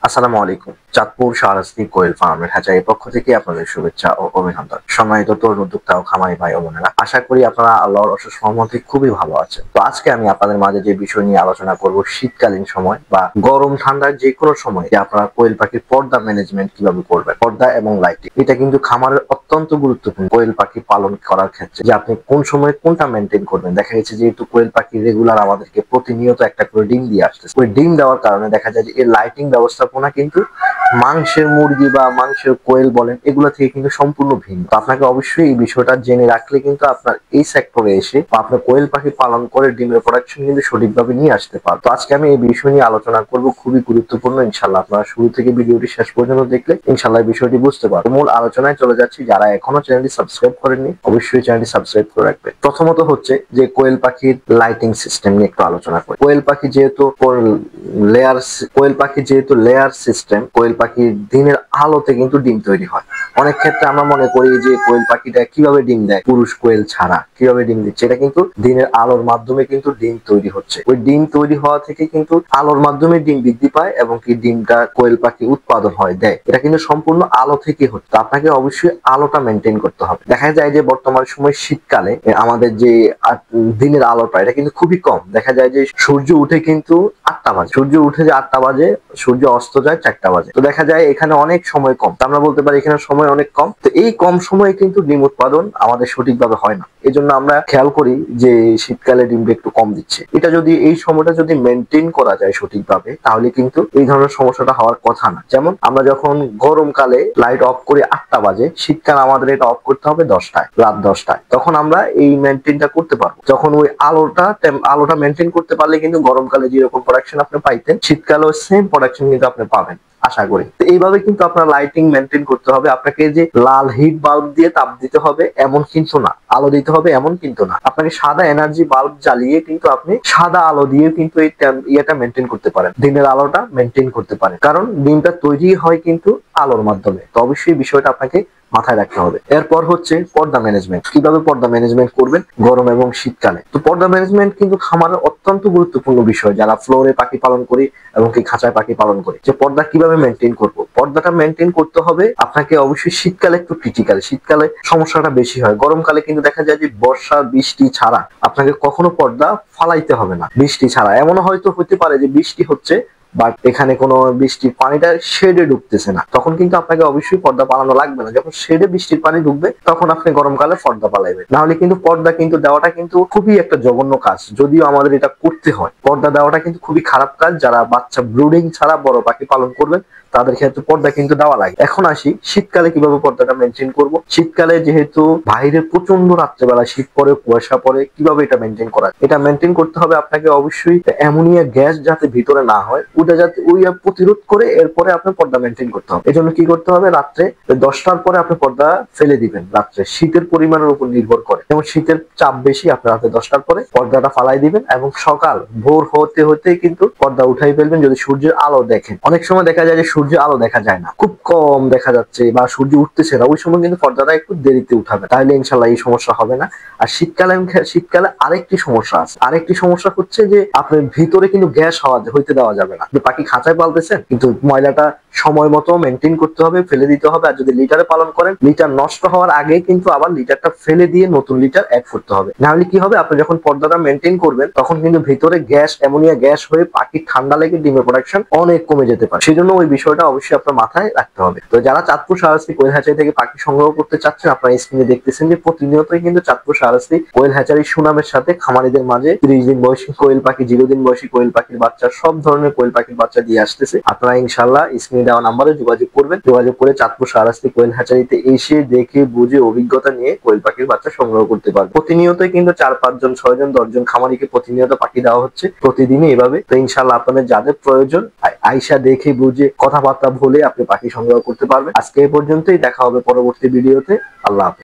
আসসালামু আলাইকুম। চাঁদপুর শাহরাস্তি কোয়েল ফার্মের হ্যাচারির পক্ষ থেকে আপনাদের শুভেচ্ছা ও অভিনন্দন। সম্মানিত তরুণ উদ্যোক্তা ও খামারি ভাই ও বোনেরা, আশা করি আপনারা আল্লাহর অশেষ রহমতে খুবই ভালো আছেন। তো আজকে আমি আপনাদের মাঝে যে বিষয় নিয়ে আলোচনা করব, শীতকালীন সময় বা গরম ঠান্ডার যে কোনো সময় যে আপনারা কোয়েল পাখির পর্দা ম্যানেজমেন্ট কিভাবে করবেন। পর্দা এবং লাইটিং এটা কিন্তু খামারের অত্যন্ত গুরুত্বপূর্ণ কোয়েল পাখি পালন করার ক্ষেত্রে, যে আপনি কোন সময় কোনটা মেনটেন করবেন। দেখা গেছে যেহেতু কোয়েল পাখি রেগুলার আমাদেরকে প্রতিনিয়ত একটা করে ডিম দিয়ে আসতেছে, ওই ডিম দেওয়ার কারণে দেখা যায় যে এর লাইটিং ব্যবস্থাপনা কিন্তু মাংসের মুরগি বা মাংসের কোয়েল বলেন এগুলো থেকে কিন্তু সম্পূর্ণ ভিন্ন। তো আপনাকে অবশ্যই এই বিষয়টা জেনে রাখলে কিন্তু আপনার এই সেক্টরে এসে বা আপনার কোয়েল পাখি পালন করে ডিমের প্রোডাকশন কিন্তু সঠিকভাবে নিয়ে আসতে পারবে। তো আজকে আমি এই বিষয় নিয়ে আলোচনা করব, খুবই গুরুত্বপূর্ণ। ইনশাল্লাহ আপনারা শুরু থেকে ভিডিওটি শেষ পর্যন্ত দেখলে ইনশাল্লাহ এই বিষয়টি বুঝতে পারবেন। মূল আলোচনায় চলে যাচ্ছি। যারা এখনো চ্যানেলটি সাবস্ক্রাইব করেননি অবশ্যই চ্যানেলটি সাবস্ক্রাইব করে রাখবেন। প্রথমত হচ্ছে যে কোয়েল পাখির লাইটিং সিস্টেম নিয়ে একটু আলোচনা করি। কোয়েল পাখি যেহেতু লেয়ার সিস্টেম, কোয়েল পাখির দিনের আলোতে কিন্তু ডিম তৈরি হয়। অনেক ক্ষেত্রে আমরা মনে করি যে কোয়েল পাখিটা কিভাবে ডিম দেয়, পুরুষ কোয়েল ছাড়া কিভাবে ডিম দিচ্ছে, এটা কিন্তু দিনের আলোর মাধ্যমে কিন্তু ডিম তৈরি হচ্ছে। ওই ডিম তৈরি হওয়া থেকে কিন্তু আলোর মাধ্যমে ডিম বৃদ্ধি পায় এবং কি ডিমটা কোয়েল পাখি উৎপাদন হয় দেয়, এটা কিন্তু সম্পূর্ণ আলো থেকে হচ্ছে। আপনাকে অবশ্যই আলোটা মেনটেন করতে হবে। দেখা যায় যে বর্তমান সময় শীতকালে আমাদের যে দিনের আলোটা এটা কিন্তু খুবই কম। দেখা যায় যে সূর্য উঠে কিন্তু 8টা বাজে, সূর্য উঠে যে 8টা বাজে, সূর্য অস্ত যায় 4টা বাজে। তো দেখা যায় এখানে অনেক সময় কম। আমরা বলতে পারি এখানে সময় অনেক কম। তো এই কম সময়ে কিন্তু ডিম উৎপাদন আমাদের সঠিকভাবে হয় না। এজন্য আমরা খেয়াল করি যে শীতকালে ডিমটা একটু কম দিচ্ছে। এটা যদি এই সময়টা যদি মেনটেন করা যায় সঠিকভাবে, তাহলে কিন্তু এই ধরনের সমস্যাটা হওয়ার কথা না। যেমন আমরা যখন গরমকালে লাইট অফ করি 8টা বাজে, শীতকাল আমাদের এটা অফ করতে হবে 10টায়, রাত 10টায়। তখন আমরা এই মেনটেনটা করতে পারবো। যখন ওই আলোটা মেনটেন করতে পারলে কিন্তু গরমকালে যেরকম প্রোডাকশন আপনি পাইতেন, শীতকালেও সেম প্রোডাকশন কিন্তু আপনি পাবেন আশা করি। এইভাবে কিন্তু আপনার লাইটিং মেনটেন করতে হবে। আপনাকে যে লাল হিট বাল্ব দিয়ে তাপ দিতে হবে এমন কিন্তু না, আলো দিতে হবে এমন কিন্তু না। আপনাকে সাদা এনার্জি বাল্ব জ্বালিয়ে কিন্তু আপনি সাদা আলো দিয়ে কিন্তু এই ইয়েটা মেনটেন করতে পারেন, দিনের আলোটা মেনটেন করতে পারেন। কারণ ডিমটা তৈরি হয় কিন্তু আলোর মাধ্যমে। তো অবশ্যই বিষয়টা আপনাকে মাথায় রাখতে হবে। এরপর হচ্ছে পর্দা ম্যানেজমেন্ট। কিভাবে পর্দা ম্যানেজমেন্ট করবেন গরম এবং শীতকালে। তো পর্দা ম্যানেজমেন্ট কিন্তু খামারের অত্যন্ত গুরুত্বপূর্ণ বিষয়। যারা ফ্লোরে পাখি পালন করি এবং কি খাঁচায় পাখি পালন করি, যে পর্দা কিভাবে মেনটেন করব। পর্দাটা মেনটেন করতে হবে আপনাকে অবশ্যই। শীতকালে একটু ক্রিটিক্যাল, শীতকালে সমস্যাটা বেশি হয়। গরমকালে কিন্তু দেখা যায় যে বর্ষা বৃষ্টি ছাড়া আপনাকে কখনো পর্দা ফালাইতে হবে না। বৃষ্টি ছাড়া এমনও হয়তো হতে পারে যে বৃষ্টি হচ্ছে বাট এখানে কোনো বৃষ্টির পানিটা শেডে ঢুকতেছে না, তখন কিন্তু আপনাকে অবশ্যই পর্দা পালানো লাগবে না। যখন শেডে বৃষ্টির পানি ঢুকবে তখন আপনি গরমকালে পর্দা পালাইবেন। না হলে কিন্তু পর্দা কিন্তু দেওয়াটা কিন্তু খুবই একটা জঘন্য কাজ। যদিও আমাদের এটা করতে হয়, পর্দা দেওয়াটা কিন্তু খুবই খারাপ কাজ। যারা বাচ্চা ব্রুডিং ছাড়া বড় পাখি পালন করবেন তাদের ক্ষেত্রে পর্দা কিন্তু দেওয়া লাগে। এখন আসি শীতকালে কিভাবে পর্দাটা মেনটেন করব। শীতকালে যেহেতু বাইরে প্রচন্ড রাত্রেবেলা শীত পড়ে, কুয়াশা পড়ে, কিভাবে এটা মেনটেন করা, এটা মেনটেন করতে হবে আপনাকে অবশ্যই। অ্যামোনিয়া গ্যাস যাতে ভিতরে না হয়, ওটা যাতে ওই প্রতিরোধ করে এরপরে আপনার পর্দা মেনটেন করতে হবে। এজন্য কি করতে হবে, রাত্রে 10টার পরে আপনি পর্দা ফেলে দিবেন। রাত্রে শীতের পরিমাণের উপর নির্ভর করে, যেমন শীতের চাপ বেশি, আপনি রাতে 10টার পরে পর্দাটা ফালাই দিবেন এবং সকাল ভোর হতে হতে কিন্তু পর্দা উঠাই ফেলবেন। যদি সূর্যের আলো দেখেন, অনেক সময় দেখা যায় যে সূর্যের আলো দেখা যায় না, খুব কম দেখা যাচ্ছে বা সূর্য উঠতেছে না, ওই সময় কিন্তু পর্দাটা একটু দেরিতে উঠাবে, তাহলে ইনশাল্লাহ এই সমস্যা হবে না। আর শীতকালে আরেকটি সমস্যা আছে। আরেকটি সমস্যা হচ্ছে যে আপনার ভিতরে কিন্তু গ্যাস হইতে দেওয়া যাবে না। যে পাখি খাঁচায় পালতেছেন কিন্তু ময়লাটা সময় মতো মেনটেন করতে হবে, ফেলে দিতে হবে। আর যদি লিটারে পালন করেন, লিটার নষ্ট হওয়ার আগে কিন্তু আবার লিটারটা ফেলে দিয়ে নতুন লিটার অ্যাড করতে হবে। না হলে কি হবে, আপনি যখন পর্দাটা মেনটেন করবেন তখন কিন্তু ভিতরে গ্যাস, অ্যামোনিয়া গ্যাস হয়ে পাখি ঠান্ডা লেগে ডিমের প্রোডাকশন অনেক কমে যেতে পারে। সেজন্য ওই বিষয়টা অবশ্যই আপনার মাথায় রাখতে হবে। তো যারা চাঁদপুর শাহরাস্তি কোয়েল হ্যাচারি থেকে পাখি সংগ্রহ করতে চাচ্ছেন, আপনারা স্ক্রিনে দেখতেছেন যে প্রতিনিয়তই কিন্তু চাঁদপুর শাহরাস্তি কোয়েল হ্যাচারি সুনামের সাথে খামারিদের মাঝে 30 দিন বয়সী কোয়েল পাখি, 0 দিন বয়সী কোয়েল পাখির বাচ্চা, সব ধরনের কোয়েল পাখির বাচ্চা দিয়ে আসতেছে। আপনারা ইনশাল্লাহ স্ক্রিনে দেওয়া নাম্বারে যোগাযোগ করবেন। যোগাযোগ করে চাঁদপুর শাহরাস্তি কোয়েল হ্যাচারিতে এসে দেখে বুঝে অভিজ্ঞতা নিয়ে কোয়েল পাখির বাচ্চা সংগ্রহ করতে পারবেন। প্রতিনিয়তই কিন্তু 4-5 জন, 6 জন, 10 জন খামারিকে প্রতিনিয়ত পাখি দেওয়া হচ্ছে প্রতিদিনই এভাবে। তো ইনশাল্লাহ আপনাদের যাদের প্রয়োজন আইসা দেখে বুঝে কথাবার্তা বলে আপনি পাখি সংগ্রহ করতে পারবেন। আজকে এই পর্যন্তই, দেখা হবে পরবর্তী ভিডিওতে। আল্লাহ হাফেজ।